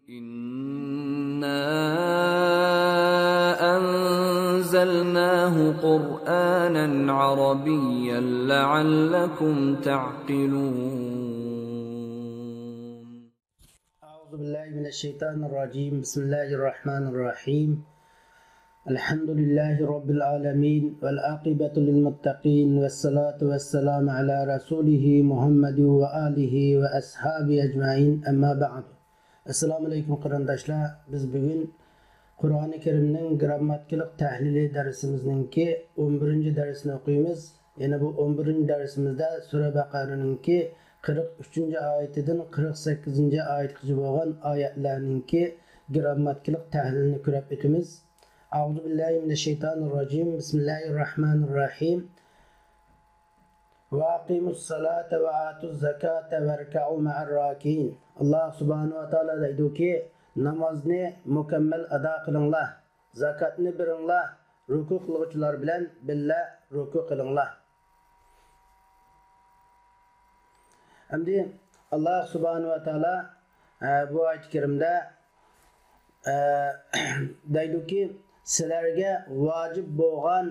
إنا أنزلناه قرآنا عربيا لعلكم تعقلون. أعوذ بالله من الشيطان الرجيم. بسم الله الرحمن الرحيم. الحمد لله رب العالمين والعاقبة للمتقين والصلاة والسلام على رسوله محمد وآله وأصحابه أجمعين. أما بعد. Assalamu alaikum qarindoshlar. Biz bugun Qur'oni Karimning grammatikalik tahlili darsimizninki 11-darsini o'qiymiz. Yana bu 11-darsimizda Sura Baqaraninki 43-oyatidan 48-oyatgacha bo'lgan oyatlarninki grammatikalik tahlilini ko'rib o'tamiz. A'udhu billahi minashaytonirrojim. Bismillahirrahmanirrahim. Wa aqimus salata wa atuz zakata warka'u ma'ar rakiin. Allah subhanahu wa ta'ala deydi ki, namozni mukammal ado qilinglar, zakatni beringlar, ruku qiluvchilar bilan billa ruku qilinglar. Endi Allah subhanahu wa ta'ala bu oyat-i karimda deydi ki, sizlarga vojib bo'lgan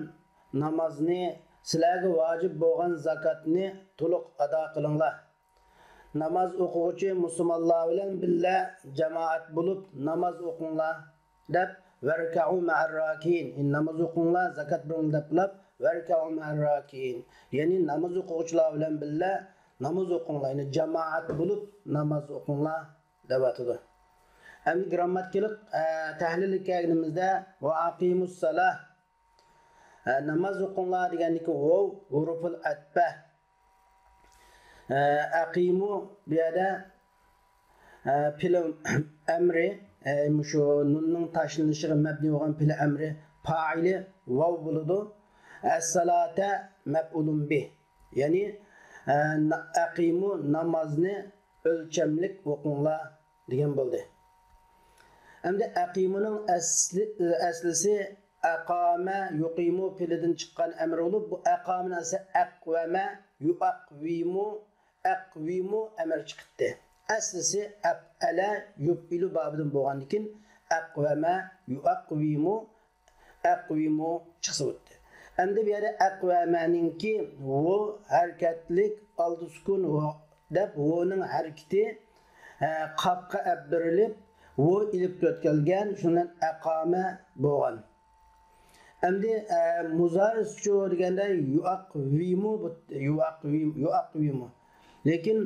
namozni, sizlarga vojib bo'lgan zakatni to'liq ado qilinglar. Namaz o'quvchi musulmonlar bilan billa jamoat bo'lib namoz o'qinglar deb varka'u ma'ar rakiin. Namoz o'qinglar, zakat beringlar deb varka'u ma'ar rakiin. Ya'ni namoz o'quvchilar bilan billa namoz o'qinglar, ya'ni jamoat bo'lib namoz o'qinglar deb aytadi. Endi grammatikalik tahlilga kelganimizda va aqimus salah namoz o'qinglar degandiki vav huruful atba. Aqimu bu yerda fil amri shu nunning tashlanishiga mabni bo'lgan fil amri fa'ili vav bo'ladi. As-salata maf'ulun bih. Ya'ni aqimu namozni o'lchamlik o'qinglar degan bo'ldi. Endi aqimuning aslisi aqama yuqimu filidan chiqqan amr bo'lib, bu aqamning asli aqvama yuqvimu aqvimu amr chiqdi. Aslisi af'ala yufilu babidan bo'lgandan keyin aqvama yuqvimu aqvimu chiqsa o'tdi. Endi bu yerda aqvamaninki vo harakatlik oldi sukun deb voning harakati qafqa abbirilib vo ilib o'tkazilgan, shundan aqama bo'lgan. Endi muzari deganda yuaqvimu. Lekin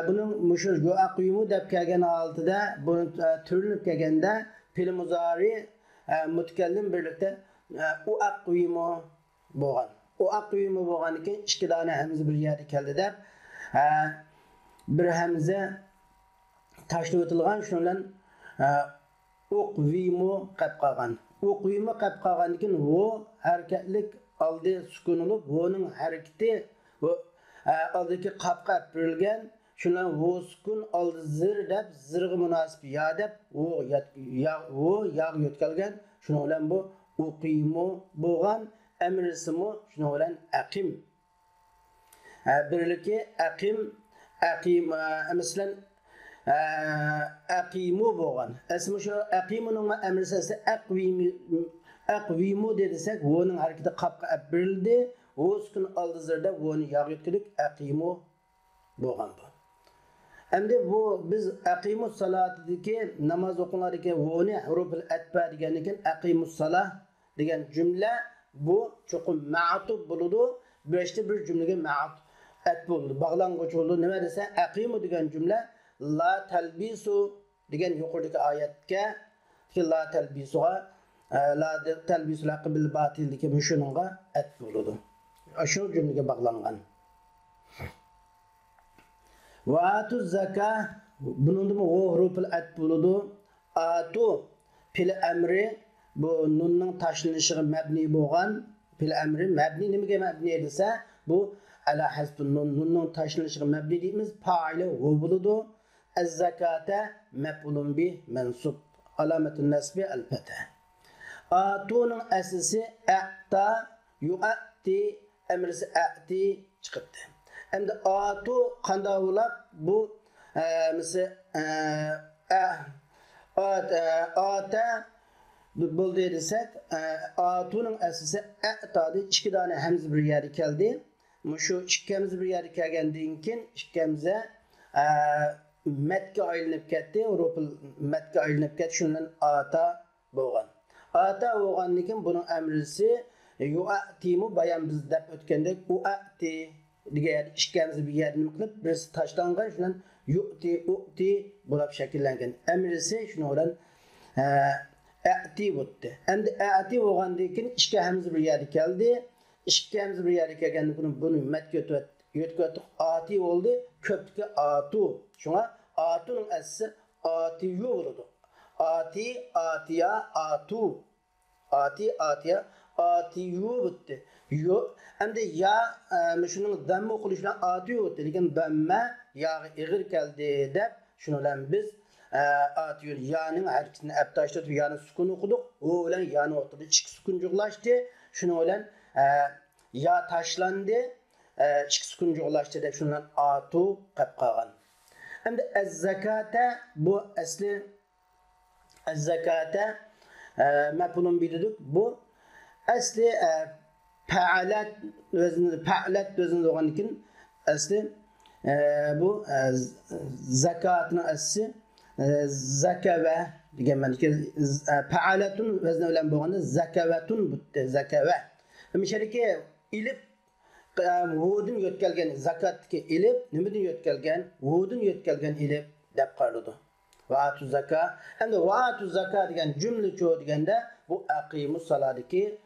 buning mushu yuaqvimu deb kelgan holatida, buni turinib kelganda fil muzari mutakallim birlikda uaqvimu bo'lgan. Uaqvimu bo'lgandan keyin ikki dona hamza bir yerda keldi deb bir hamza tashlab o'tilgan, shundan uqvimu qilib qolgan. O'qiymi qilib qolgandan keyin vo harakatlik oldi sukun bo'lib, voning harakati bu oldiki qafqa berilgan, shundan vo sukun oldi zir deb zirga munosib ya deb vo yog' yo'tkalgan, shuning bilan bu o'qiymu bo'lgan. Amrisimi shuning bilan aqim. Birligi aqim masalan aqimu bo'lgan. Asli shu aqimuning amrisi aqvimu dedisak, voning harakati qapqa berildi. O sukun oldi zirda voni yog' yetkilik aqimu bo'lgan bu. Endi bu biz aqimus salatidagi namoz o'qinglardagi voni huruful atba degandan keyin aqimus salah degan jumla bu cho'qim ma'tub bo'ladi. Beşte bir cümlege ma'tub bo'ladi. Bog'lang'ich bo'ladi. Nima desa, aqimu degan jumla la talbisu degan yuqoridagi oyatga la talbisuga la talbisul haqq bil batil degan shuningga at bo'ladi. Shu jumlaga bog'langan. Va atu zakah buningda huruful at bo'ladi. Atu fil amri bu nunning tashlanishiga mabni bo'lgan. Fil amri mabni nimaga mabni desa, bu ala hasb nunning tashlanishiga mabni deymiz. Fa'ili hu bo'ladi. Az-zakata maf'ulun bih mansub. Alamatun nasbi al-fatha. Atu'nun aslisi a'ta yu'ati amrisi a'ti chiqibdi. Endi atu qanday bo'lib bu misol Ata bo'ldi desek, atuning asli a'tadi ikki dona hamza bir yerga keldi. Shu ikkimiz bir yerga kelgandan keyin ikkimize matga aylanib ketdi, rupul matga aylanib ketdi, shundan ata bo'lgan. Ata bo'lgandan keyin buning amrisi yu'atimu bayan biz deb o'tgandek u'ati degan ikkimiz bir yerga nima qilib birisi tashlangan, shundan yu'ti u'ti bo'lib shakllangan. Amrisi shuni bilan a'ti bo'ldi. Endi a'ti bo'lgandan keyin ikki hamza bir yerga keldi. İki hamza bir yerga kelgandan keyin buni matga yetib ati oldu, köpke atu. Şuna atunun asli atiyu oldu. Ati, atiya, atu. Ati, atiya, atiyu bitti. Hem de ya şunun damme okuluşuna atiyu bitti. Lekin damme yağı igir geldi dep şunu lan biz atiyu ya'nın hareketini aptaşladık, ya'nın sukun okuduk. O olan ya'nı oturdu, iki sukuncuklaştı. Şunu olan ya taşlandı. İki sukuncu ulaştı deb şundan atu qilib qolgan. Endi az-zakata bu asli az-zakata maf'ulun bildik. Bu asli fa'alat o'zini olgandan keyin asli bu zakatning asli zakava degan ma'noga fa'alatun o'zini bilan bo'lganda zakavatun bitti zakava. Mishalki ilib Vudun yetkelgen zakatki ilip, nimidin yetkelgen, vudun yetkelgen ilip dep qarlıdı. Vaatu zaka. Hem de vaatu zaka degen cümle çoğu degende bu aqimus saladaki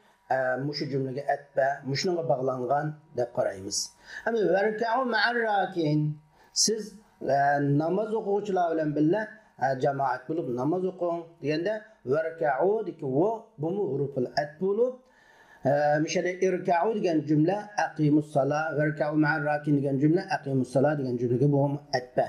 muşu cümlege etbe, muşunga bağlangan dep qarayımız. Hem de verka'u ma'ar rakin. Siz namaz okuğuçular bilen billa cemaat bulup namaz okun degende verka'u deki bu mu huruful et bulup Müşahede irka'u diyen cümle aqimus salah ve irka'u ma'ar rakin diyen cümle aqimus salah diyen cümlege boğum etbe.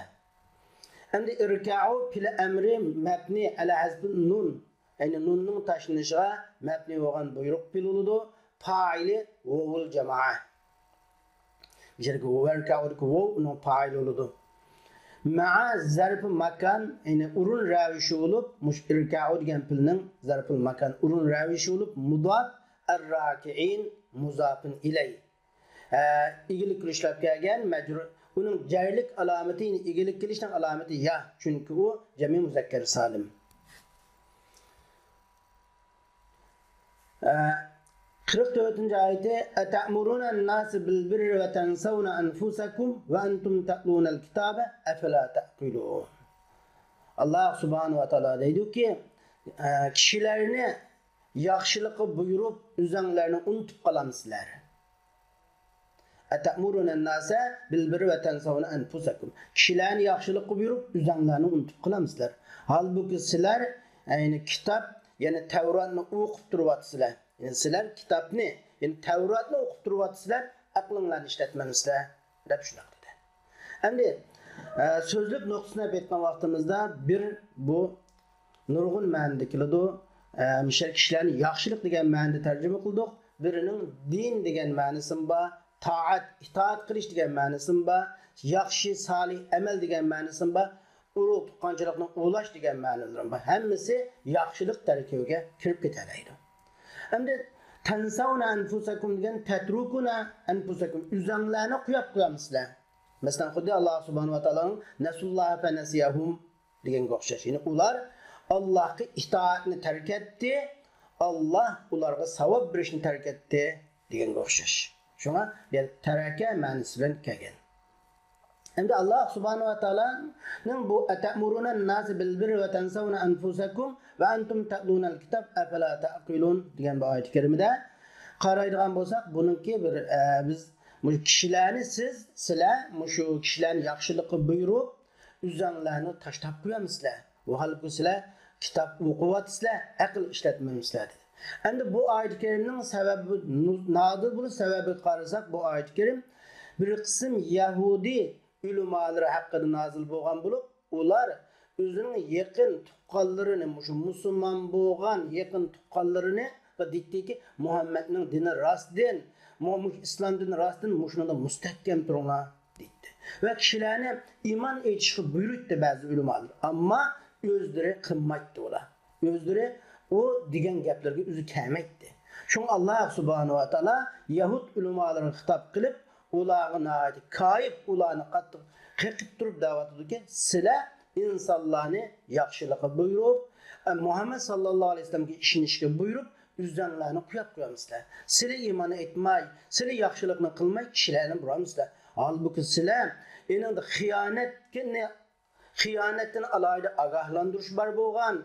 Hem de irka'u pile emri mebni ala hazbin nun. Yani nunun taşınışına mebni olan buyruk piluludu. Faili vovul cema'a. Müşahede irka'u diyen vovunun faili oludu. Ma'a zarfı makan yani urun ravişi olup irka'u diyen pilinin zarfı makan urun ravişi olup mudaf Er-raki'in muzafın iley. İgilik kılışlap gelgen mecrur. Onun cerlik alameti, igilik kılıştan alameti ya. Çünkü o cemi muzakker salim. 44. ayette "Ete'muruna en-nâse bil-birri ve tensavne enfusakum ve entum tetlûnel kitâbe efela te'qilûn." Allah subhanahu ve teala deydi ki kişilerini yaxşılıqı buyurup üzənlərini unutup qalamsızlar. Ətəmurunən nase bil-birri və tənsavuna enfusakum. Kişilərini yaxşılıqı buyurup üzənlərini unutup qalamsızlar. Halbuki sizlər yani kitap yani Tevrat'ını okup duruvatsızlar. Yani sizlər kitabını yani Tevrat'ını okup duruvatsızlar. Aklınlarını işletmemişsizlər. Dep şunaq dedi. Endi sözlük noktasına betken vaktimizde bir bu nurgun ma'nidikilidu. Müşrik kişilerin yaxşılık degen ma'nida tercüme kıldık. Birinin din degen ma'nisi ba, itaat qilish degen ma'nisi ba, yaxshi salih amel degen ma'nisi ba, urug' tuqqanchilikni ulash degen ma'nolar ba. Hammasi yaxshilik tarkibiga kirib ketadi. Endi tansavna anfusakum degen tatrukuna anfusakum üzanglarni qo'yib qo'yamsizlar. Masalan, xuddi Alloh subhanahu va taoloning nasulloha fa nasiyahum deganga o'xshash. Ya'ni ular Allah'ı itaatini terk etti, Allah ularga savab berishni terk etti deganga o'xshash. Shunga bir taraka ma'nosi bilan kelgan. Endi Allah subhanahu va taoloning bu atamuruna an-nase bil birri va tansawna anfusakum va antum ta'lunal kitab afala taqilun degan bu oyat karimada qaraydigan bo'lsak, buningki bir biz kishilarni sizlar shu kishilarni yaxshilikqa buyurib, üzanglarni tashlab qo'yamizlar. Bu halbuki sizlar kitap o'qiyapsizlar, aql ishlatmaysizlar dedi. Endi bu oyat karimning sababi nodir bu sababi qarasak bu oyat karim bir qism Yahudi ulamolar haqida nozil bo'lgan bo'lib, ular o'zining yaqin tuqqanlarini, shu musulmon bo'lgan yaqin tuqqanlarini va ditdiki Muhammadning dini rostdan, islom dini rostdan mushunda mustahkam turinglar dedi. Ve kişilerine iman etişi buyurdu bazı ulamolar. Ama o'zlari qilmaydi ular. O'zlari o degan gaplarga o'zi kelmaydi. Şun Allah subhanahu wa taala Yahud ulamalarına hitap qilib, ularga kayıp ularni qattiq qirqib turib da'vat qildi. Sizlar insonlarni yaxshilikqa buyurib, Muhammed sallallahu aleyhi ve sellem'ga ishonishga buyurib, üzdanlarni quyab qo'yamizlar. Sizlar iymon etmay, sizlar yaxshilikni qilmay kishilarni buramizlar. Halbuki sizlar endi xiyonatdan alayda ogohlantirish bor bo'lgan,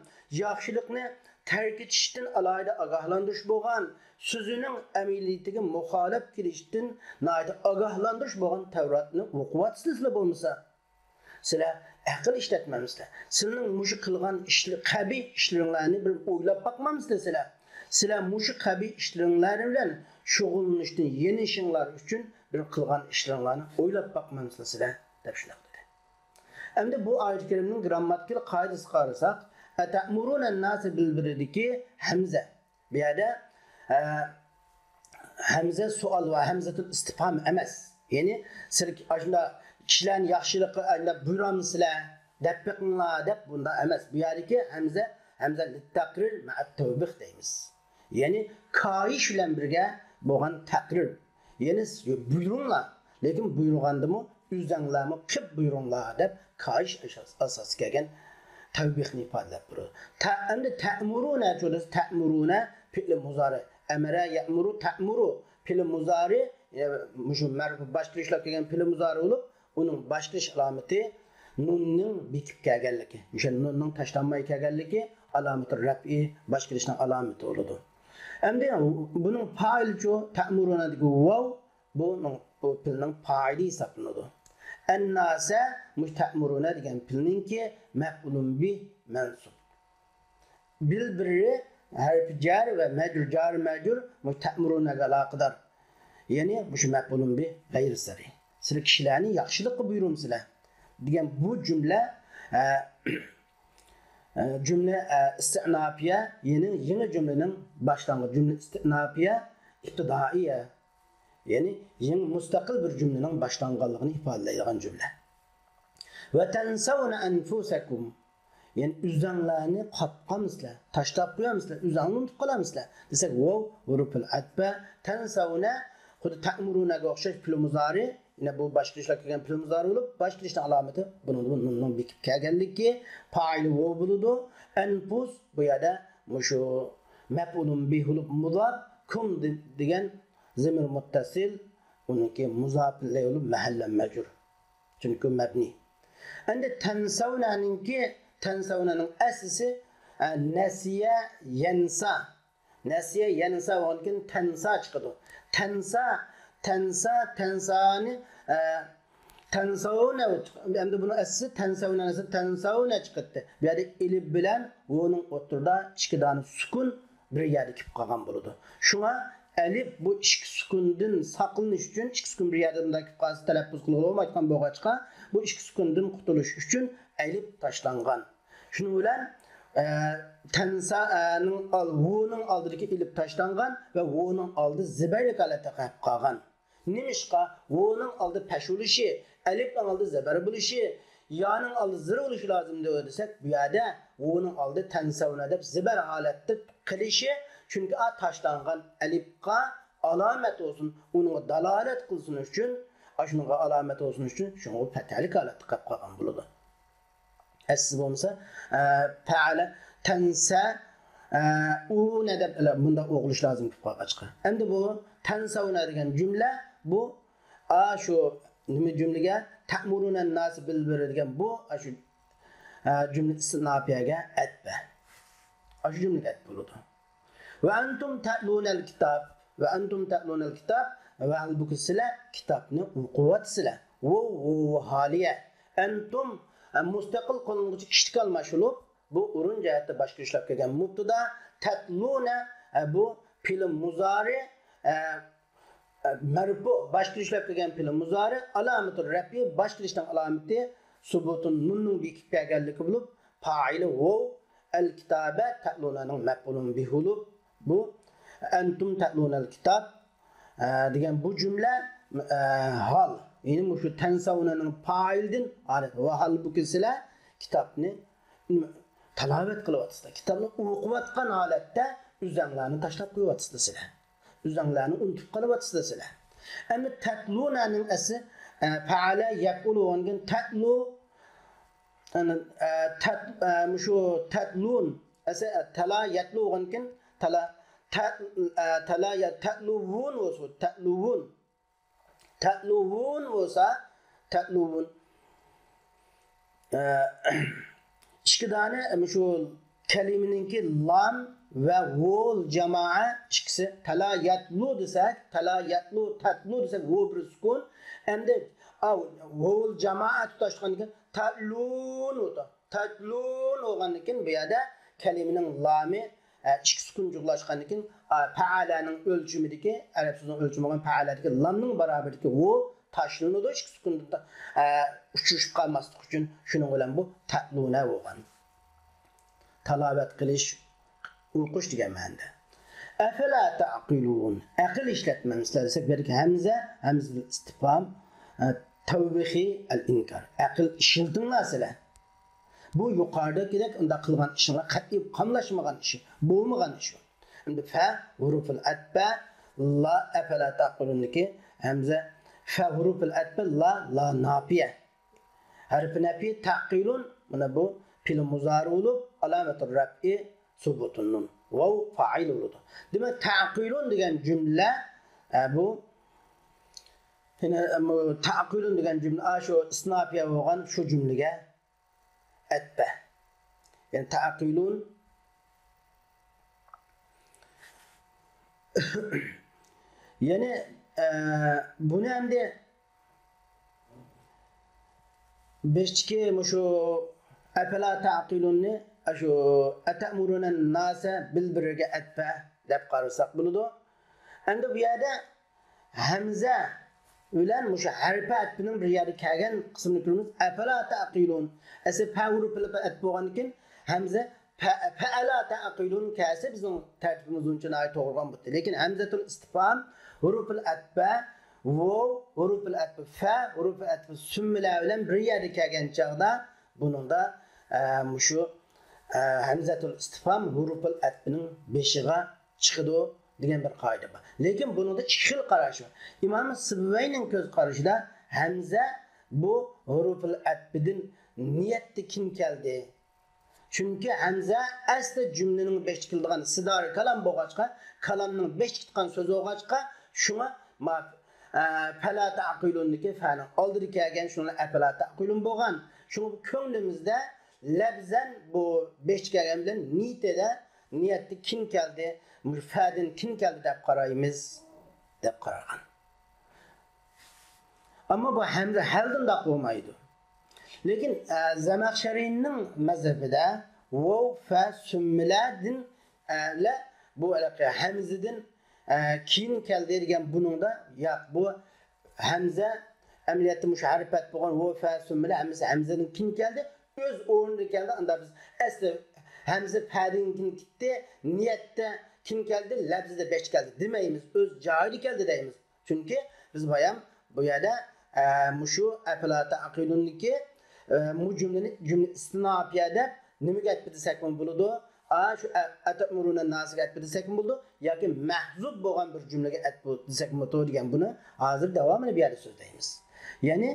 yaxshilikni terk etishdan alayda ogohlantirish bo'lgan, so'zining amaliyatiga muxolif kelishdan alayda ogohlantirish bo'lgan Tavratni o'qiyapsizlar bo'lmasa, sizlar aql ishlatmamizlar. Sizlarning mushu qilgan ishlar, qabiy ishlaringlarni bir o'ylab boqmamizlar sizlar. Sizlar mushu qabiy ishlaringlar bilan shug'ullanishdan yenishinglar uchun bir qilgan ishlaringlarni o'ylab boqmamizlar sizlar deb shunday dedi. Endi bu oyat-i karimning grammatikal qoidasiga qarasak, atamuruna an-nasa bil birridiki hamza. Bu yerda hamza savol va hamzatul istifham emas. Ya'ni siz shunda kishilarni yaxshilikqa buyuramsizlar, deb biqinglar deb bunda emas. Bu yerdagi hamza lit-taqrir ma'at tawbih deymiz. Ya'ni kayish bilan birga bo'lgan taqrir. Ya'ni buyuringlar, lekin buyurgandimi o'zinglarni qilib buyuringlar deb kayish asosiga kelgan tavbihni ifodalab turadi. Endi ta'muruna cho'das ta'muruna fi'l muzari. Amara ya'muru ta'muru fi'l muzari, mushu marfu boshlashlar kelgan fi'l muzari bo'lib, uning boshlash alomati nunning bekib kelganligi. O'sha nunning tashlanmay kelganligi alomati raf'i boshlashning alomati bo'ladi. Endi buning fa'ilchi ta'murunadagi vav bu fi'lning fa'ili hisoblanadi. An-nasa musta'muruna degan fi'lninki maf'ulun bih mansub. Bil-birri harf jar ve jar musta'murunaga aloqador. Ya'ni bu maf'ulun bih g'ayri sari. Sizlar kishilarni yaxshilikqa buyurumsizlar degan bu jumla istinafiya, yeni cümlenin başlangıcı cümle istinafiya ibtidaiya. Yani yeni müstakil bir cümlenin başlangıcını ifadeleyen cümle. Ve tensavna enfusakum. Yani üzdanlarını qapqamızlar, taşlab qo'yamizlar, üzdanlarni unutib qolamizlar. Desak, vav huruful atba tensavna xuddi ta'murunaga o'xshash fil muzari, yine bu başlangıçlar kelgan fil muzari bo'lib, başlangıçning alomati bunun bekib kelganligi, fa'ili vav bo'ladi. Anfus bu yerda mushu maf'ulun bihi mudaf kum degan zamir muttasil, uniki muzaf ilayhi mahallan majrur. Çünkü mabni. Endi tensavnaning asli nasiya yansa. Nasiya yansa o'nkin tansa chiqadi. Tensani tensavna. Endi buni asli tensavna chiqadi. Bu yerda elif bilan o'ning o'tirda ikki dona sukun bir yerda kelib qolgan bo'ladi. Shunga alif bu ikki sukundan saqlanish uchun, ikki sukun bir yerda bunday kelib qolsa talaffuz qilib olmayotgan bo'lg'achqa, bu ikki sukundan qutulish uchun alif tashlangan. Shuning bilan tansaning vu'ning oldidagi alif tashlangan va vu'ning oldi zibarlik holatda qolib qolgan. Nimishqa vu'ning oldi pashulishi, alifning oldi zabar bo'lishi, yoning oldi zir bo'lishi lozim deb desak, bu yerda vu'ning oldi tansavna deb zibar holatda qilishi, chunki a tashlangan alifga alomat olsun, unga dalolat qilsin uchun, shunga alomat olsun uchun shunga fatalik holatda qolib qolgan bo'ladi. Asli bo'lmasa, fa'ala tansa una deb bunda o'qilish lozim deb qo'yqachqa. Endi bu tansavna degan jumla bu shu nima jumlaga ta'muruna an-nas bil birri degan bu shu jumla istinafiyaga atba. Shu jumlaga atba bo'ladi. Ve antum ta'lunal kitab ve antum ta'lunal kitab ve halbuki sizlar kitobni o'qiyapsizlar. Bu haliye antum mustaqil qonunchi kishlik almashulub bu urun jihatda boshqa ishlab kelgan mubtada tatluna bu fi'l muzari marfu boshqa ishlab kelgan fi'l muzari alomatul rafi boshqa ishdan alomati subutun nunning bekib kelganligi bo'lib fa'ili vav al kitaba ta'lunaning maf'ulun bihi bo'lib bu antum ta'lunal kitab degan bu jumla hal. Yani şu tensavunanın fa'ildin alet ve halbuki sizlar kitapni Talavet kılıvatsızlar. Kitabını okuvatkan halette üzerlerini taşlap koyuvatsızlar sizler. Üzerlerini unutup kalıvatsızlar sizler. Ama tatluna'nın esi faale yakulu ongen tatlu şu tatlun esi tala yatlu ongen tatluvun olsa tatluvun olsa tatluvun İki tane şu kelimeninki lam ve vul cema'a ikisi tala yatlu desek tala yatlu tatlu desek vu bir sukun hem de vul cema'a tutaşkanken tatlun olganken bu yada kelimenin lami iki sukuncuklaşkanken fa'alanın ölçümüdeki Arap sözünün ölçümü olan fa'aladaki lamның baraberdeki vu taşlanıdı iki sekundda uçuşup kalmaslık için şunun bilen bu tatluna bolgan. Talavet qilish uyqush degan ma'noda. Afala taqilun. Aql ishlatmamizlar desek berki hamza istifham tavbihi al-inkar. Aql ishiltinglar sizlar. Bu yuqoridagidek unda qilgan ishinglar qat'iy qamlashmagan ish, bo'lmagan ish. Endi fa huruful atba la afala taqilunki hamza fa huruful atba la nafiye. Harf nafiye taqilun mana bu fiil muzari olup alametur raf'i subutun nun. Vav fa'il oldu. Demek taqilun degan cümle bu yine taqilun degan cümle şu isnafiye olgan şu cümlege etbe. Yani taqilun yani bunu hem de beşki şu afala taqilunni şu atamuruna nasa bil birga atfa deb qarasak buludu. Endi bu yerda hamza bilan mushu harfi atbining bir yerga kelgan qismini ko'ramiz. Afala taqilun. Asa pavru pil at bo'lgankin hamza fa'ala taqilun kasi bizning tartibimiz uchun ay to'g'rigan bo'ldi. Lekin hamzatul istifham huruful atba vav huruful atba fa huruful atba summila bilan bir yerga kelgan chaqda buningda mushu hamzatul istifham huruful atbining beshiga chiqadi degan bir qoida bor. Lekin buningda ikki xil qarash bor. Imom Sibvayning ko'z qarashida hamza bu huruful atbidan niyatda kim keldi? Chunki hamza asli jumlaning besh qildigan sidor kalam bo'lg'achqa, kalamning besh tutgan so'zi bo'lg'achqa, shunga fala taqilunki fa'ni oldiri kelgan shuni afala taqilun bo'lgan. Shuni ko'nglimizda labzan bu besh kelgan bilan niyatda kim keldi? Mufadin kim keldi deb qaraymiz deb qaragan. Ammo bu hamza haldan da qo'ymaydi. Lekin Zamakhsharining mazhabida vav fa summiladin la bu hamzadan keyin keldi degan buningda yo'q bu hamza amaliyotda musharifat bo'lgan vav fa summila hamzadan keyin keldi o'z o'rniga keldi. Unda biz asli hamza fa'dan keyin ketdi, niyatda kim keldi? Labzida besh keldi demaymiz, o'z joyida keldi deymiz. Chunki biz bayam bu yerda mushu afala taqilunki bu cümle istinafiye deb nimaga aytib desak bo'ladi? Şu atamuruna nasiga aytib desak bo'ladi yoki mahzub bo'lgan bir cümlege aytib desak bo'ladi degan buni hozir davomini bu yerda so'zlaymiz. Ya'ni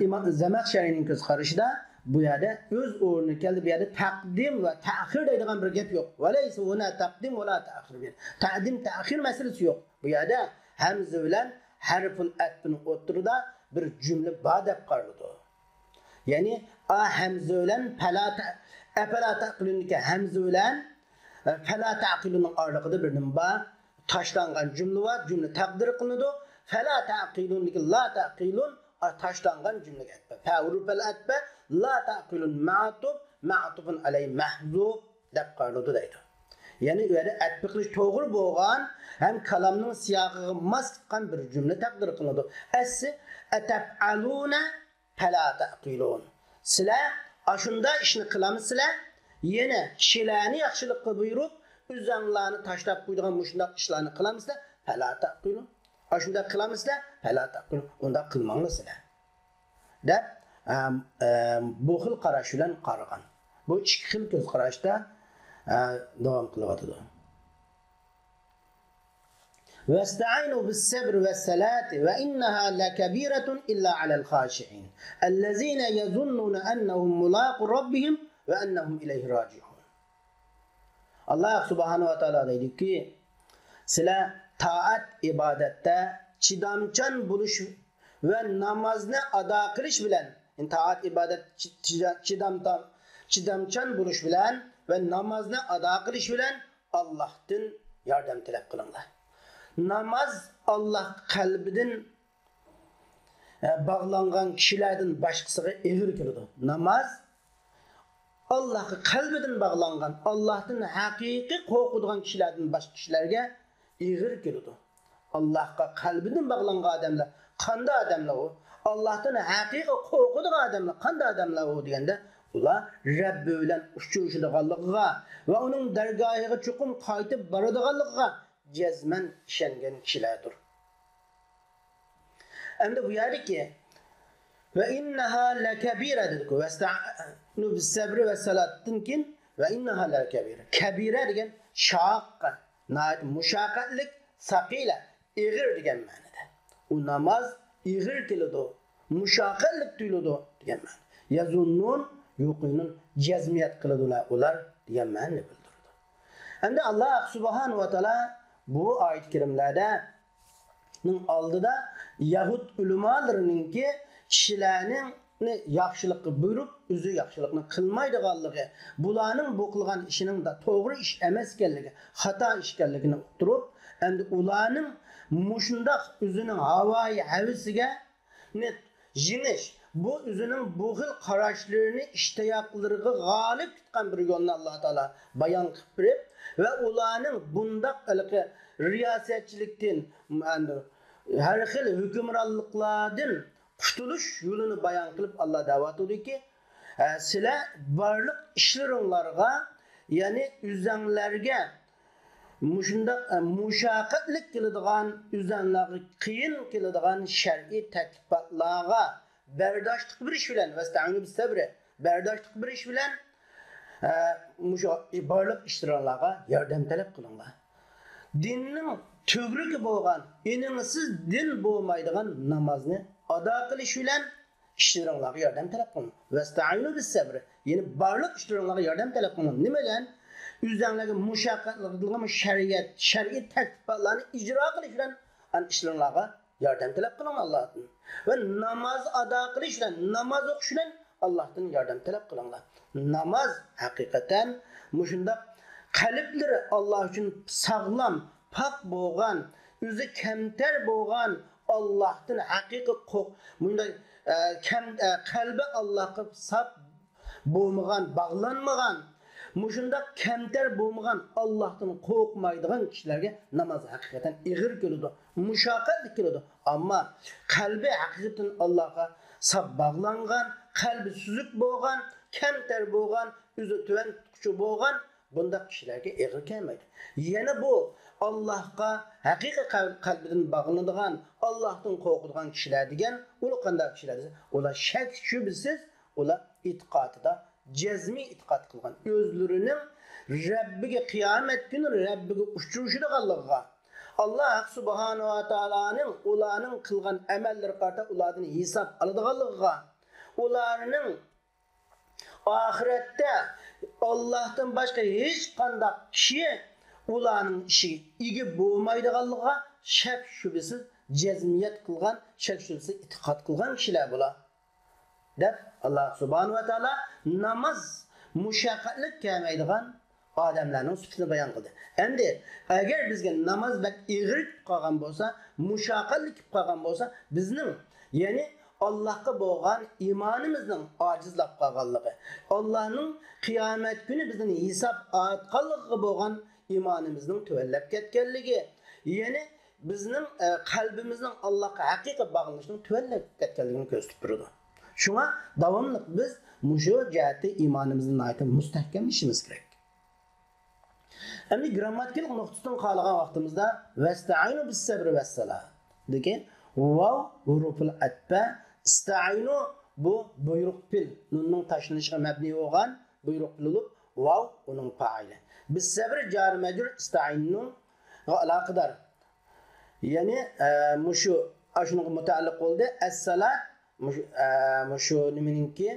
İmam Zamakhsharining ko'z qarashida bu yerda o'z o'rniga keldi. Bu yerda taqdim va ta'xir deydigan bir gap yo'q. Valaysa huna taqdim va la ta'xir. Taqdim ta'xir masalasi yo'q. Bu yerda hamza bilan harful atbning o'tirida bir cümle bor deb qaraladi. Yani hamza bilan afala taqilunki hamza bilan fala taqilunning oralig'ida bir nima bor. Tashlangan jumla bor, jumla taqdir qilinadi. Fala taqilunki la taqilun tashlangan jumlaga atba. Fa'rufal atba la taqilun ma'tufun alay mahzub deb qaraladi deydi. Yani u yerda atbi qilish to'g'ri bo'lgan, ham kalamning siyog'iga mos chiqqan bir jumla taqdir qilinadi. Asli ataf'aluna fala taqilun. Sizlar ashunda ishni qilamizlar, yana kishilarni yaxshilikqa buyurib, o'zinglarni tashlab qo'ydigan mushundaq ishlarni qilamizlar, fala taqilun. Ashunda qilamizlar, fala taqilun. Unda qilmanglar sizlar. Deb bu xil qarash bilan qaragan. Bu ikki xil ko'z qarashda davom qilyotdi. واستعينوا بالصبر والصلاة وإنها لكبيرة إلا على الخاشعين الذين يظنون أنهم ملاقو ربهم وأنهم إليه راجعون. Allah subhanahu wa ta'ala deydi ki sizlar taat ibadette chidamchan bo'lish va namozni ado qilish bilan taat ibodat chidamchan bo'lish bilan va namozni ado qilish bilan Allohdan yordam talab qilinglar. Namaz Allah qalbidan bağlangan kişilerden başkasına evir keladi. Namaz Allah'a qalbidan bağlangan, Allah'tan haqiqiy qo'rqadigan kişilerden başka kişilerge evir keladi. Allah'a qalbidan bağlangan adamlar, qanday adamlar o? Allah'tan haqiqiy qo'rqadigan adamlar, qanday adamlar o deganda ular Rabbi bilan uchrashadiganligiga va uning dargohiga chuqum qaytib boradiganligiga cezmen işengen kişilerdir. Hem de bu yerde ki ve innaha lekebire dedik. Ve esta'nu bis sabri ve salattin kin ve innaha lekebire. Kebire degen şakka, muşakkatlik, sakile, iğir degen manada. O namaz iğir kılıdı, muşakkatlik duyuludu degen manada. Yazunnun yuqinun cezmiyet kılıdılar ular degen manada bildirdi. Hem de Allah subhanahu wa ta'ala bu ayet-i kerimlerde aldıda Yahud ulemalarının ki kişilerinin yaxşılıkı buyurup özü yaxşılıkını kılmaydıganlığı, bularının bu kılgan işinin de doğru iş emeskenliği, hata işkenliğini oturup, hem de ularının muşundak özünün havayı hevesiga jiniş, bu özünün buğul karaşlarını iştiyaklarını galip tutkan bir yolunu Allah Teala bayan kıpırıp ve ulanın bundak riyasetçilikten her xil hükümranlıklardan kurtuluş yolunu bayan kılıp Allah davet ediyor ki sizler varlık işleringlarga yani üzerlerge muşakkatlik keladigan üzerlerge qiyin keladigan şer'i taklifatlarga berdaşlık bir iş bilen vesta'inu bis sabri berdaşlık bir iş bilen barlık iştiranlarga yardım talep kılınlar. Dinin tügrük bolgan, inanısız din bolmaydigan namazni ada qilish bilan iştiranlarga yardım talep kılın. Vesta'inu bis sabri yani barlık iştiranlarga yardım talep kılın. Nima bilan? Üzerlerge muşakkatlarga şer'i taklifatlarni icra qilish bilan iştiranlarga yardım talep kılın Allah'tan. Ve namaz ada qilish bilan, namaz o'qish bilan Allah'tan yardım talep kılınlar. Namaz hakikaten muşunda kalpleri Allah için sağlam, pak boğan, özü kemter boğan Allah'tan hakiki munda kalbi Allah'a sap boğmagan, bağlanmagan, muşunda kemter boğmagan Allah'tan korkmaydigan kişilerge namaz hakikaten iğir keladi, muşakkatlik keladi. Ama kalbi hakikaten Allah'a sap bağlangan, kalbi süzük boğan, kemter boğan, özü tüven tutkucu boğan bunda kişilerge iğir kelmeydi. Yani bu Allah'a hakiki kalbiden bağlanadigan, Allah'tan korkadigan kişiler degen, ulu qanday kişiler dese, ular şek şübhisiz, ular itiqatıda cezmi itiqat kılgan, özlerinin Rabbiga kıyamet günü Rabbiga uçuruşudiganligiga, Allah subhanahu wa ta'ala'nın ularning qilgan amallari qarta ulardan hesap aladiganligiga, ularning ahirette Allah'tan başka hiç qanday kişi ularning işi igi bo'lmaydiganligiga shak shubhasiz jazmiyat qilgan, shak shubhasiz itiqat qilgan kishilar bular. Deb Allah subhanahu wa ta'ala namaz mushaqqatlik kelmaydigan odamlarning sifatini bayon qildi. Endi agar bizga namoz bak ig'ir qolgan bo'lsa, mushaqqatlik qolgan bo'lsa, bizning ya'ni Allah'a bo'lgan iymonimizning ojizlab qolganligi, Allohning qiyomat kuni bizning hisob aytganligiga bo'lgan iymonimizning tuvallab ketganligi, ya'ni bizning qalbimizning Allohga haqiqiy bog'lanishning tuvallab ketganligini ko'rsatib turadi. Shunga davomli biz mushu jihatda iymonimizni aytib mustahkam ishimiz kerak. Endi grammatikalik nuqtadan qolgan vaqtimizda vasta'inu bis sabri vas salat degan vav huruful atba ista'inu bu buyruq fil nunning tashlanishga mabni bo'lgan buyruq bilib vav onun faili. Bis sabr jar majrur ista'inu alaqadar. Yani mushu ashunga mutaalliq bo'ldi. As-salat mushu nimaninki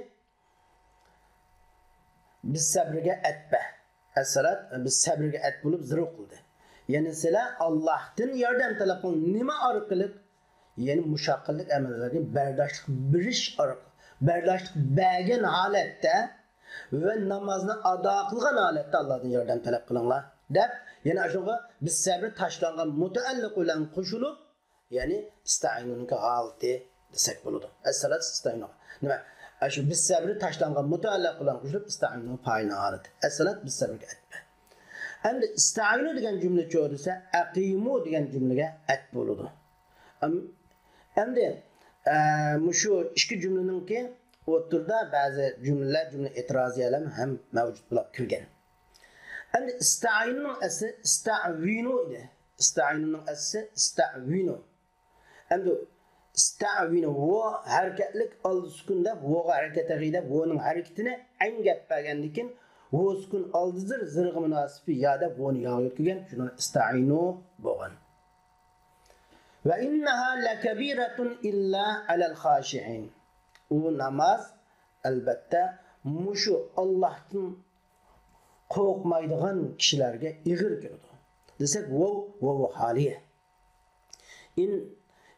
biz sabrga atba. As-salat biz sabrga at bo'lib zir qildi. Yani sizlar Allohdan yordam talab qilib nima orqali? Yani mushaqqatlik amallarga bardoshlik berish orqali, bardoshlik bergan holatda ve namozni ado qilgan holatda Allohdan yordam talab qilinglar deb, yani ashunga biz sabr tashlangan mutaalliq bilan qo'shilib, yani ista'inunka holati desak bo'ladi. As-salat ista'inu. Nima? Shu biz sabr tashlangan mutaalliq bilan qo'shilib ista'inu fa'il holati. As-salat biz sabrga atba. Endi ista'inu degan jumla cho'risa aqimu degan jumlaga at bo'ladi. Endi shu ikki jumlaninki o'tirda ba'zi jumlalar, jumla e'tiroziyalar ham mavjud bo'lib kirgan. Endi ista'inning asli ista'vinu edi. Ista'inning asli ista'vinu. Endi ista'vinu va harakatlik oldi sukunda voga harakat qilib, voning harakatini angab bergandikin vo sukun oldi zirg'i munosibi yoda voni yo'q kelgan, shuni ista'inu bo'lgan. Ve innaha lakabiratun illa alal khashi'in. O namaz elbette mushu Allah'tan korkmaydigan kişilerge igir kirdi. Desek vav haliye.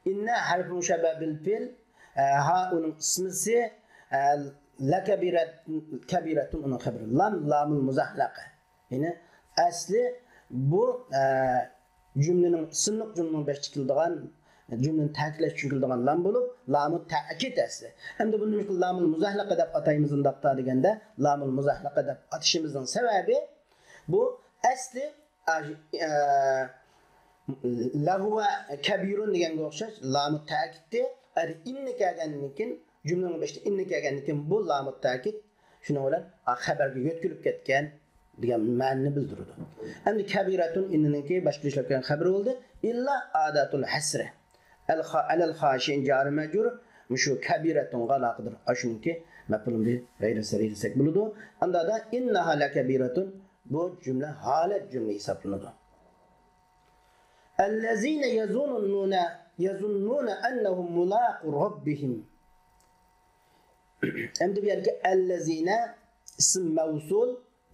İnne harf müşebbe bil fil ha onun ismisi lakabiratun onun haberi. Lamul muzahlaqa. Yani asli bu cümlenin sınıf cümlenin beş çıkıldıgan cümlenin ta'kidlash tushuniladigan lam bo'lib, lamu ta'kid asli. Hamda buni lamul muzahlaqa deb atayimizning daqta deganda, lamul muzahlaqa deb atishimizning sababi bu asli lahuva kabirun deganga o'xshash lamu ta'kiddi, inni kelganlikin jumlaning beshta inni kelganlikin bu lamu ta'kid shuni bilan xabarga yetkilib ketgan degan ma'noni bildiradi. Endi kabiratun inninki boshqa ishlatgan xabar bo'ldi. İlla adatul hasri. Alal khashin jar majrur mushu kabiratun qalaqdir. Ashunki maf'ulun bi g'ayri sari desak bo'ladi. Anda da innaha lakabiratun bu jumla holat jumla hisoblanadi. Allazina yazunnuna annahum mulaqu robbihim. Endi bu yerga allazina ism mavsul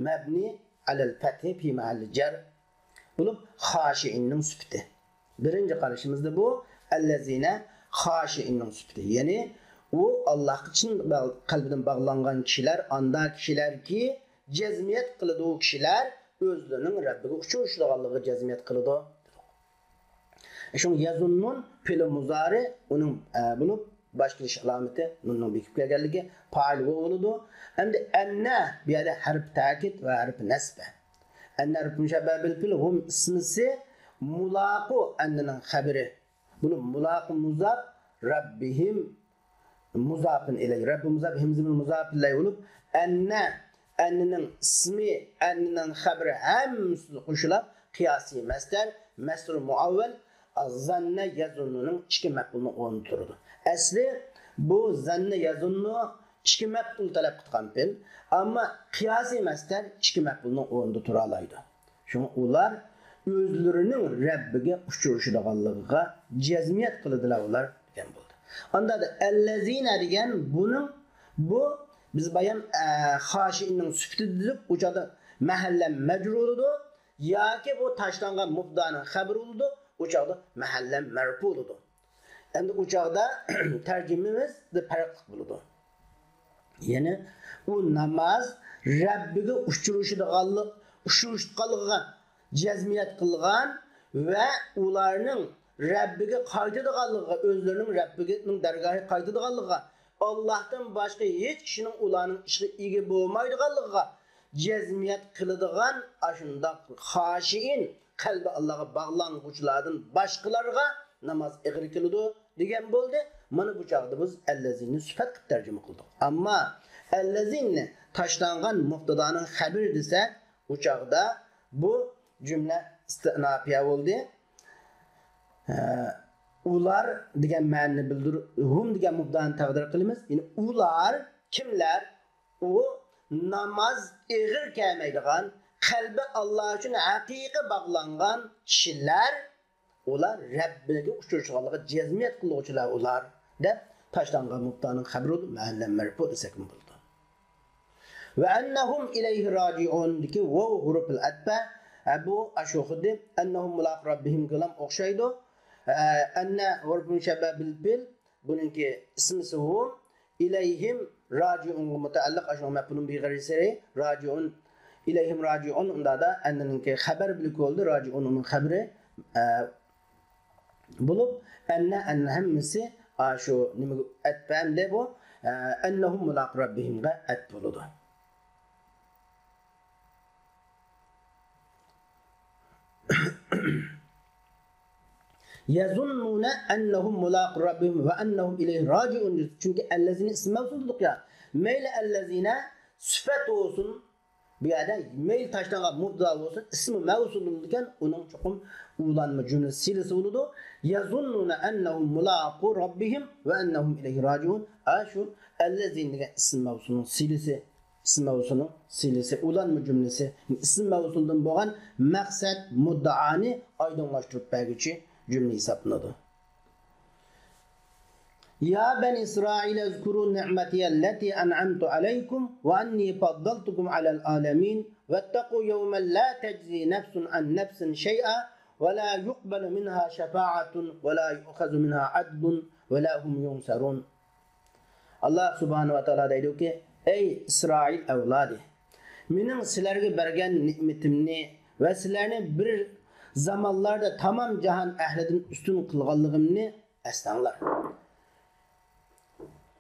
mabni alal fathi fi mahalli jar bulup khashi'inning sifati. Birinci qarashimizda bu allazina khashi'inning sifati. Yani o Allah için kalbinden bağlangan kişiler, anda kişiler ki cezmiyet kılıdı o kişiler özlerinin Rabbiga uçuşluğallığı cezmiyet kılıdı. Şunu yazunnun fil muzari onun bulup başka iş alameti nunun bekip gelgeligi faal oludu. Hem de enne bir yerde harf takit ve harf nesbe. Enne harf müşebbe bil fil hum ismisi mulaqu ennenin haberi. Bunu mulaqu muzab Rabbihim muzafın iley. Rabbi muzab himzibin muzaf iley olup ennenin ismi ennenin haberi hem kuşulap kıyasi mesler mesrul muavvel zanne yazunnunun iki mef'ulunu unuturdu. Asli bu zanne yazunnu iki mef'ul talep qilgan fil, ama qiyasi masdar iki mef'ulunu unutura alaydı. Şunu ular özlerinin Rabbiga uçuruşudiganligiga jazmiyat qildilar ular degan bo'ldi. Onda da allazina degan bu biz bayan xashi'ning sifati deb uçada mahallan majrurudu yoki bu tashlangan mubdaning xabari bo'ldi. Uçakda mahallen merfu oldu. Hem de uçakda tercümemiz de farklı bulundu. Yani o namaz Rabbiga uçuruşluğalığa cezmiyet kılgan ve ularının Rabbiga qaytıdığanlığa, özlerinin Rabbiga dergahı qaytıdığanlığa, Allah'tan başka hiç kişinin ularının işi iyi bulmaydıganlığa cezmiyet kılıdığan aşında haşiin kalbi Allah'a bağlanğıçlardan başkalarına namaz egri kıldı degan bo'ldi. Mana bu chaqda biz allazinni sifat qilib tarjima qildik. Ammo allazinni tashlangan mubtadaning xabar desa, u chaqda bu jumla istinafiya bo'ldi. Ular degan ma'noni bildirib, hum degan mubtadani taqdir qilamiz. Ya'ni ular kimlar? U namaz ig'ir kelmaydigan, qalbi Alloh uchun haqiqiy bog'langan kishilar, ular Rabbiga uchrashganligiga jazmiyat qiluvchilar ular deb tashlangan Mubtaning xabari mahallan marfu desak bo'ldi. Ve ennehum ileyhi raciun deki vav huruful atba bu aşu xuddi ennehum mulaq rabbihim kalam o'xshaydi. Enne hurufun shababil bil bununki ismisi hu ileyhim raciun mutaalliq aşu maf'ulun bi ghairi raciun ileyhim raciun unda da enneninki haber bilik oldu raciunun haberi bulup enne hemmisi aşu nime atbam de bu ennehum mulaq rabbihim ga at buludu. Yazunnuna ennehum mulaqu rabbihim ve ennehum ileyhi raciun. Çünkü ellezine isim mevzulduk ya. Meyle ellezine sıfat olsun. Bir yerde meyl taşlanan mubda olsun. İsmi mevzulduyken onun çokum ulanma cümlesi silisi oludu. Yazunnuna ennehum mulaqu rabbihim ve ennehum ileyhi raciun. Şu ellezine isim mevzunun silisi. İsim mevzusunun silisi, ulanma cümlesi, isim mevzusundan boğan maksat, muddaani aydınlaştırıp belgeci cümle hesaplandı. Ya ben İsrail ezkuru ni'metiyelleti en'amtu aleykum ve enni faddaltukum alel alemin vetteku yevmen la teczi nefsun an nefsin şey'a ve la yuqbalu minha şefaatun ve la yu'khazu minha adlun ve la hum yunsarun. Allah subhanahu ve teala deydi ki ey İsrail evladı, mening sizlarga bergan ni'matimni ve sizlarni bir zamanlarda tamam jahan ahlidan ustun qilganligimni eslanlar.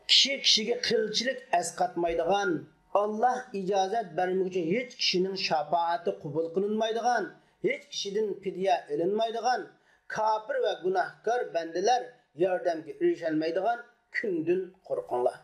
Kishi kishiga qilchilik asqatmaydigan, Allah icazet vermek için hiç kişinin şefaati kabul kılınmaydigan, hiç kişiden fidye elinmaydigan, kafir ve günahkar bendeler yardımga erişelmaydigan kündün korkunlar.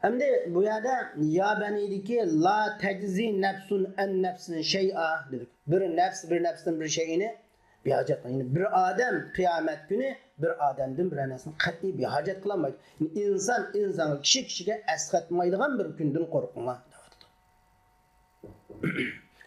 Hem de bu yerde ya benideki la teczi nefsun en nefsin şey'a dedik. Bir nefsin bir şeyini bir hacet kılamaydı. Yani bir adam kıyamet günü bir adamdan bir anasını katli bir hacet kılamaydı. Yani insan kişi kişiye esqatmaydigan bir gündün korkunma.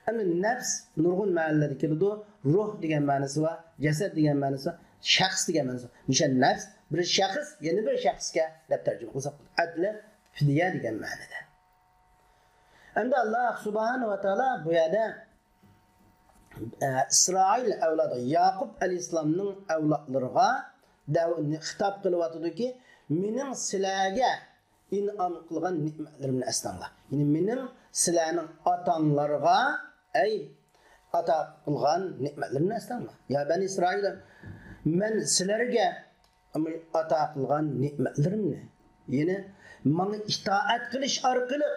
Hem de nefs nurgun mealleri keldi. Ruh degan ma'nosi var, jasad degan ma'nosi var, shaxs degan ma'nosi var. Nişan nefs bir shaxs, yeni bir shaxsga deb tarjima qilsak, adli fidye degan ma'noda. Endi Allah subhanahu ve taala bu yerda İsrail evladı Yaqub aleyhisselamның evlatlarına xitob qilyaptiki, mening sizlarga in'om qilgan ne'matlarimni eslanglar. Yani mening sizlarning otanglarga ata qilgan ne'matlarimni eslanglar. Ya ben İsrail men sizlarga ata qilgan ne'matlarimni, yani bana itoat qilish orqali,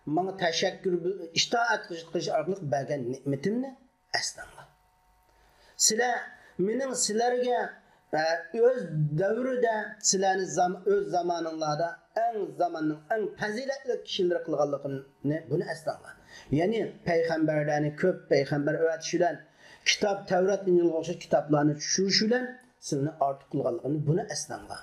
bana tashakkur itoat qilish orqali bergan ne'matimni eslanglar. Sizlar mening sizlarga öz davrida sizlarni öz zamaninglarda en faziletli kishilar qilganligini buni eslanglar. Yani peygamberlarni ko'p peygamber öğretişilen kitap Tevrat İncil'e o'xshash kitaplarni tushirishlar sizlarni ortiq qilganligini buni eslanglar.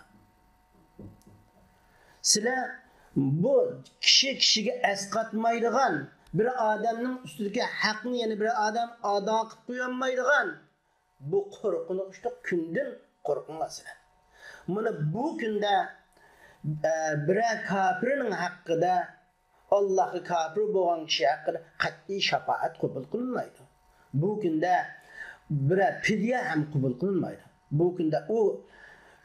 Sizlar bu kishiga esqatmaydigan bir adamning ustidagi haqni yana bir adam ado qilib qo'yolmaydigan bu qo'rqinchli kundan qo'rqinglar sizlar. Mana bu kunda bir kafirning haqqida Allohga kafir bo'lgan kishi haqida qat'iy shafaat qabul qilinmaydi. Bu kunda bir fidya ham qabul qilinmaydi. Bu kunda u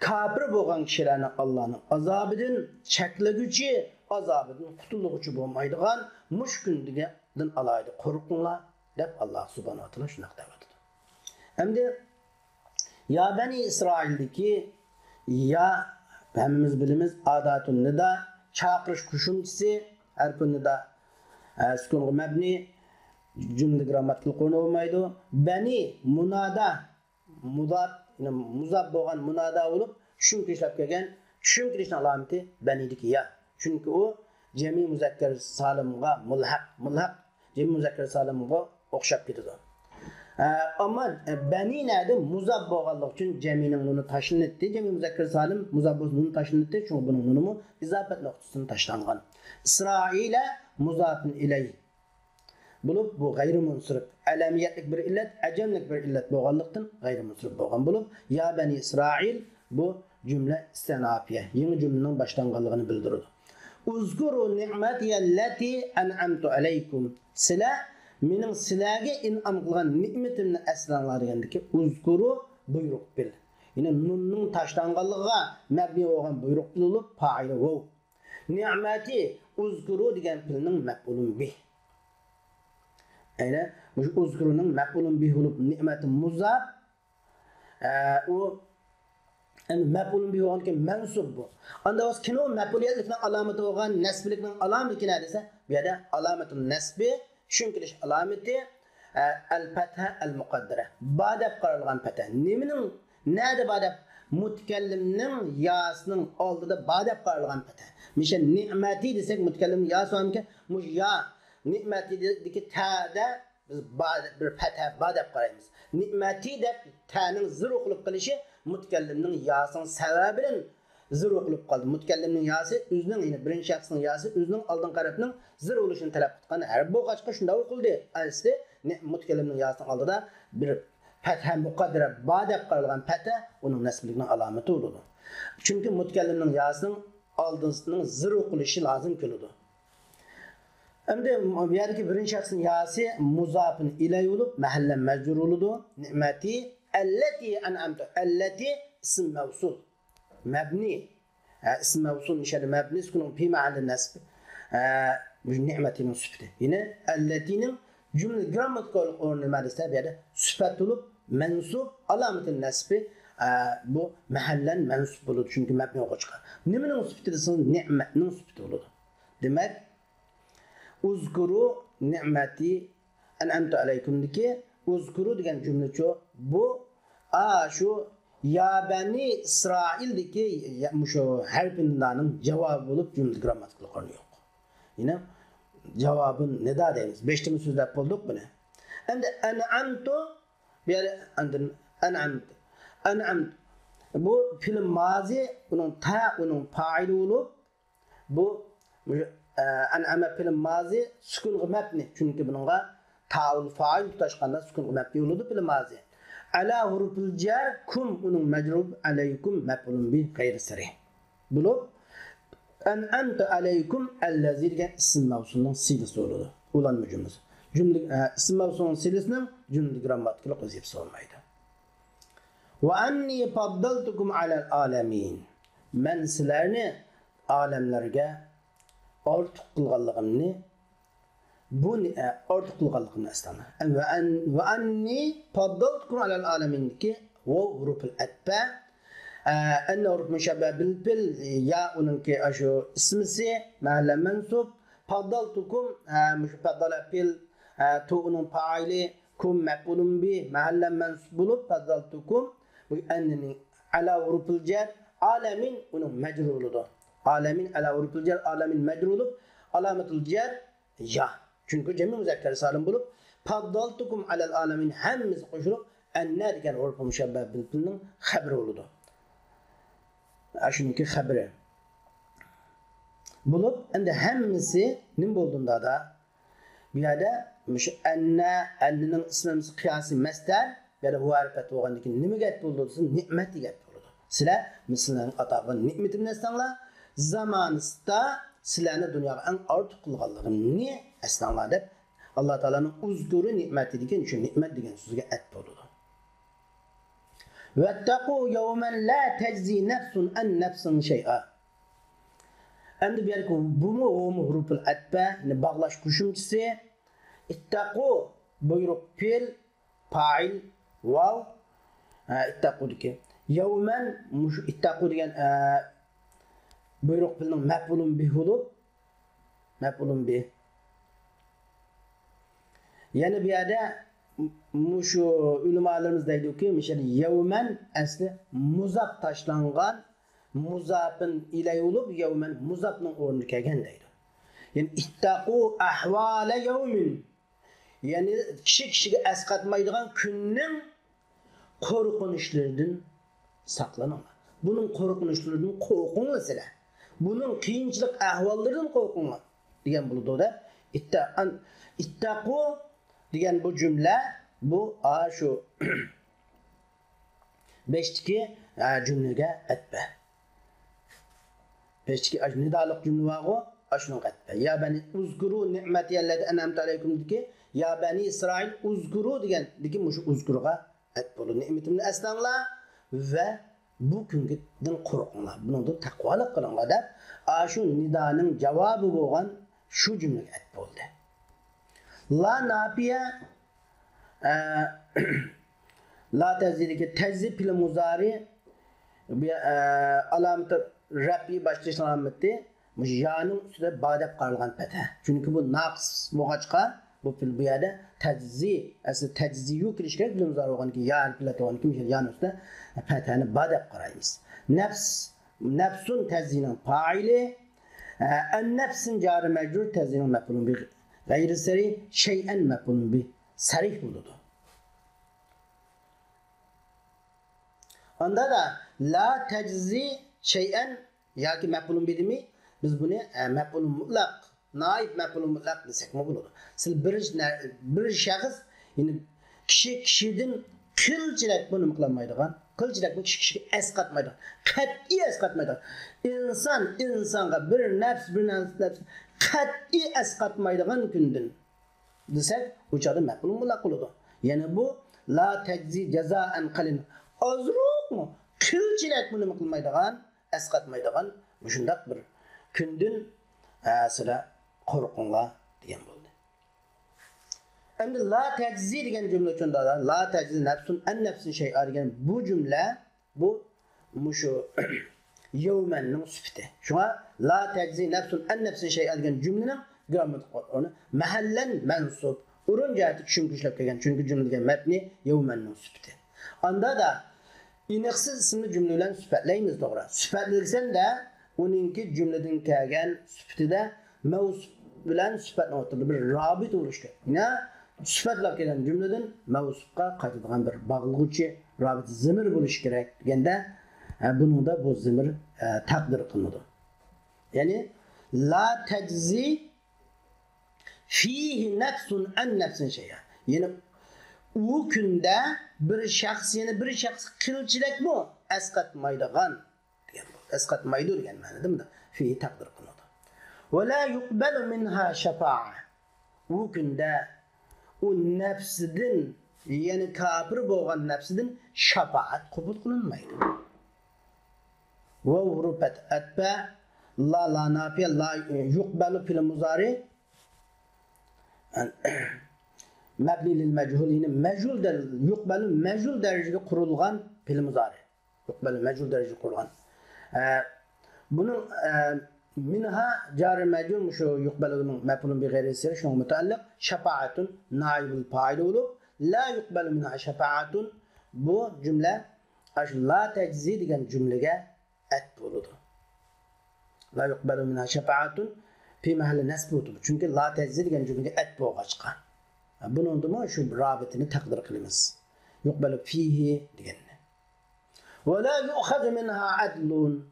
kafir bo'lgan kishilarni Allohning azobidan cheklaguchi, azobidan qutulguchi bo'lmaydigan mush kundan alaydi qo'rqinglar deb Alloh subhanahu va taolo shunday deyapti. Endi ya bani İsrail'deki ya hemimiz bilimiz adatun nida çağırış kuşunçisi her konuda sükun mebni cümle gramatikli konu olmaydı. Beni munada muzab boğan munada olup şun kişilap kelgen şun kişinin alameti benideki ya. Çünkü o cemi muzakker salimga mulhaq cemi muzakker salimga okşap gidiyor. Ama beni nerede muzab bo'lganlik uchun jamining nuni tashlanadi. Jami muzakkar salim muzab nuni tashlanadi. Çünkü bunun nuni izafat nuqtasini tashlangan. İsraila muzafun ilay. Bulup bu gayri munsirif. Alamiyatlik bir illet, acemlik bir illet bo'lganlikdan gayri munsirif bo'lgan bulup ya bani İsrail bu cümle istinafiye. Yeni cümlenin başlanganlığını bildirir. Uzkuru ni'matiyallati an'amtu alaykum. Sila mening sizlarga in'om qilgan ne'matimni aslanlar degandiki uzkuru buyruq bil. Yine nunning tashlanganligiga mabni bo'lgan buyruq bo'lib fa'ili vav. Ni'mati uzkuru degan filning maf'ulun bih. Ayna bu uzkuruning maf'ulun bih bo'lib ni'mati muzab o maf'ulun bih bo'lgan mansub bu. Anda o'z kino maf'uliyatlikning alomati bo'lgan nasblikning alomati nima desa, bu yerda alomatun nasbi Şünkiliş alameti el-fetha el-muqaddara. Badab qaralgan fetha. Nimenin nerede badab? Mutkellimnin yasının aldıda badab qaralgan fetha. Mişe ni'mati desek mutkellimnin yası var mı ki? Muş ya ni'mati dediki ta'da biz bir fetha badab qarayımız. Ni'mati de ta'nın zır oqılıp qilishi mutkellimnin yasının sebebinin zır oqılıp qaldı. Mutkellimnin yası özünün yine birinci şahsının yası özünün aldın qarabının zır oluşunu talep etken her bu kaçka şunda okuldu. Asli mutkellimnin yasının aldıda bir fetha muqaddara badab qaralgan fetha onun nasblikning alameti oldu. Çünkü mutkellimnin yasının aldığının zır oqilishi lazım keldi. Endi bu yerdeki birinci şahsın yası muzafın ilay olup mahallen mecrur oldu. Ni'mati allati an'amtu. Allati ism mevsul. Mebni. İsm mevsul nişanı mebni skunun fi ma'al nasb. Ni'metinin sıfatı. Yine allatinin cümle gramatikal ornu madde bir yerde sıfat olup mensup alametin nasbi bu mahallen mensup olur çünkü mebni olacak. Nimenin sıfatı desin ni'metinin sıfatı olur. Demek uzkuru ni'meti en'amtu aleykum deki uzkuru diyen cümle çoğu bu şu ya beni İsrail'deki şu harfindanın cevabı olup cümle gramatikal ornu yok. Yine cevabın ne daha deyimiz? Beştimi sözler bulduk mu ne? Hem de en'amtu bir yere en'amtu. Bu film mazi, onun faili olup bu en'ame film mazi sükun mebni. Çünkü bununla ta'ul fail tutaşkanda sükun mebni olup film mazi. Ala huruful cer kum onun mecrub aleykum mebulun bi gayri seri. Bulup en'amtu aleykum ellezî degan isim mavsulunun silisi olur. Ulanma cümlesi. İsim mavsulunun silisinin cümle gramatikal vazifesi olmaydı. Ve enni faddaltukum alel alemin. Men sizlerni alemlerge ortak kılganlığımni bu ortak kılganlığımni estana. Ve enni faddaltukum alel alemin ki o huruful etbe أن حروف مشابه بالفعل يا أنك أشو اسمسي محل منصوب فضلتكم مش فضل فعل تو أنهم فاعل كم مفعول به محل منصوب فضلتكم وأنني على حروف الجر عالمين أنهم مجرور ده عالمين على حروف الجر عالمين مجرور علامة الجر يا çünkü cemi müzekker salim bulup faddaltukum alel alemin hemimiz koşulup enne diyen huruf-u müşebbeh bilfilinin haberi oldu. Şununki haberi. Bulup ende hemmisi nim bulduğunda da bir yerde ennenin ismimiz kıyası mesler ya da huarifet oğandaki nimi get bulduğunuzun ni'meti get buldu. Sile mislerin atağın ni'metim nestanla zamanısta silahını dünyaya en artık kılgalığın niye esnanlar deyip Allah Teala'nın uzguru ni'meti diken için ni'met diken sözüge et buldu. وَاتَّقُوا يَوْمًا لَا تَجْزِي نَفْسٌ اَنْ نَفْسٍ شَيْئًا. Endi bir bu mu o mu huruful etbe ne bağlaş kuşumcusu ittaku buyruk fil fail vav ittaku dike yevmen ittaku diyen buyruk filin mef'ulun bih olup mef'ulun bih yani bir yerde şu ulemalarımız deydi ki mesela yevmen asli muzaf taşlangan muzafın ile olup yevmen muzafın ornu kelgen deydi. Yani ittaqu ahvale yevmin Yani kişiga esqatmaydigan kunning qo'rqinishlaridan saqlaninglar. Buning qo'rqinishlaridan qo'rqinglar sizlar. Buning qiyinchilik ahvollaridan qo'rqinglar degan bo'ladi-da. Ittaqu degan bu jumla bu shu 5tiki jumlaga atba. 5tiki nidoliq jumla bor-ku, ashunga atba. Ya bani uzkuru ni'mati allati an'amtu alaykum deki, ya bani İsrail uzkuru degan deki mushu uzkurga at bo'ladi. Ne'matimni eslanglar va bu kundan qo'rqinglar. Buningda taqvolik qilinglar deb shu nidoning javobi bo'lgan shu jumlaga at bo'ldi. La nafiya la tazidiki tazid fil muzari alamati rabbi başlash alamati mush yaning ustida ba deb qaralgan fatha. Chunki bu naqs bo'lg'achqa bu fil bu yerda tajzi asli tajziyu kirish kerak fil muzari bo'lganki ya harflatogan kim yan ustida fathani ba deb qaraymiz. Nafsun tazzining fa'ili an nafsin jari majrur tazzining maf'ulun bi g'ayri sari shay'an maf'ulun bi sarih bo'ladi. Onda da la teczi şeyen yoki maf'ulun bidimi biz buni maf'ulun mutlaq, naib maf'ulun mutlaq desek mi bo'ladi. Siz bir shaxs yani kishidan qilchilik buni qilmaydigan, qilchilik bu kishiga esqatmaydi. Qat'iy esqatmaydi. insonga bir nafs qat'iy esqatmaydigan kundan desek bu chog'da maf'ulun mutlaq bo'ladi. Yani bu la teczi jazaan qalin azruqmi qilchilik buni qilmaydigan, esqatmaydigan shundaq bir kundan sizlar qo'rqinglar degan bo'ldi. Endi la tajzi degan jumla uchun da la tajzi nafsun an nafsin shay'a degan bu jumla bu mushu yawmanning sifati. Shunga la tajzi nafsun an nafsin shay'a degan jumlaning grammatik qonuni mahallan mansub o'rin jihati tushuntirib kelgan. Chunki jumla degan matni yawmanning sifati. Anda da iniqsiz ismli jumla bilan sifatlaymiz to'g'ri. Sifatlasan da uninki jumladan kelgan sifatida mavsuf bilan sifatni o'tirdi bir robit bo'lishi kerak. Yine sifatlab kelgan jumladan mavsufga qaytadigan bir bog'lovchi robit zimir bo'lishi kerak deganda buningda bu zimir taqdir qilinadi. Ya'ni la tajzi fihi nafsun an nafsin shay'a. Ya'ni u kunda bir shaxs yana bir shaxs qilchilik bu esqatmaydigan degan bu. Esqatmaydi degan ma'noda bunda fi taqdir qilinadi. Va la yuqbalu minha shafa'a. U kunda u nafsidan yani kafir bo'lgan nafsidan shafaat qabul qilinmaydi. Va hurufat atba la nafiya la yuqbalu fil muzari mabni lil majhul yine majhul der yuqbalu majhul derecede kurulgan fiil muzari. Yuqbalu majhul derecede kurulgan. Bunun minha cari majhul şu yuqbalu'nun mef'ulun bi gayri seri şuna mutallik şefaatun naibul fa'il olup la yuqbalu minha şefaatun bu cümle la teczi degan cümlege et buludu. La yuqbalu minha şefaatun fi mahalli nasb buludu. Çünkü la teczi degan cümlege et bo'lg'achqa. Bunun da şu rabitini takdir kılımız. Yuqbalu fihi deganni. Ve la yu'khaz minha adlun.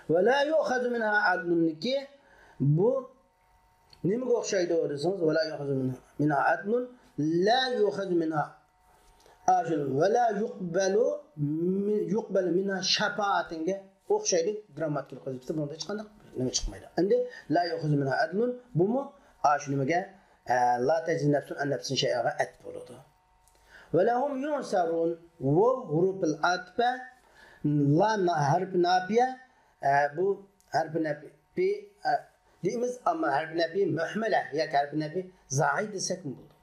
Ve la yu'khaz minha adlun ki bu nimaga o'xshaydi desangiz ve la yu'khaz minha adlun la yu'khaz minha ajr ve la yuqbalu minha shafaatinga o'xshaydi grammatik qilibdi. Bunda hech qanday nima chiqmaydi. Endi la yu'khaz minha adlun bu mu shu nimaga la teczi nefsun an nefsin şey'a et buludu. Ve lehum yunsarun ve huruful atfe la harf nafiye bu harf nafi deyimiz ama harf nafi mühmele ya harf nafi zahid desek mi buldu?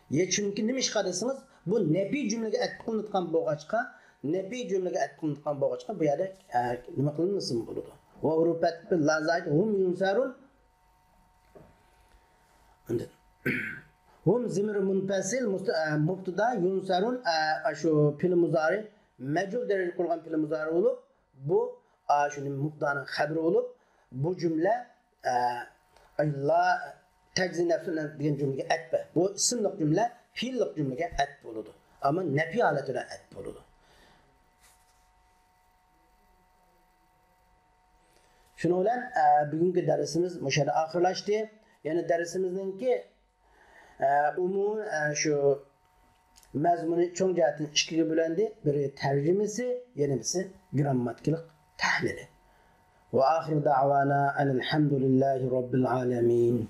Ya çünkü neymiş kadısınız bu nefi cümlege et kılınıtkan boğaçka nefi cümlege et kılınıtkan boğaçka bu yerde nima kılınmasın buludu. Ve huruful atfe la zahid hum yunsarun hum zimir munfasil mubtada yunsarun şu fiil muzari mecul derece kurulgan fiil muzari olup bu şunun mubtadanın haberi olup bu cümle la Teczi nefsine degan cümlege etbe. Bu isimlik cümle, fiillik cümlege et boludu. Ama nefi haletine et boludu. Şunu bilen bugünkü dersimiz müşahede ahırlaştı. Yani dersimizdeki şu mazmunu çoğun cihetin işkiye bölendi. Biri tercümesi, yenimisi grammatiklik tahlili. Ve ahir da'vana enelhamdülillahi rabbil alemin.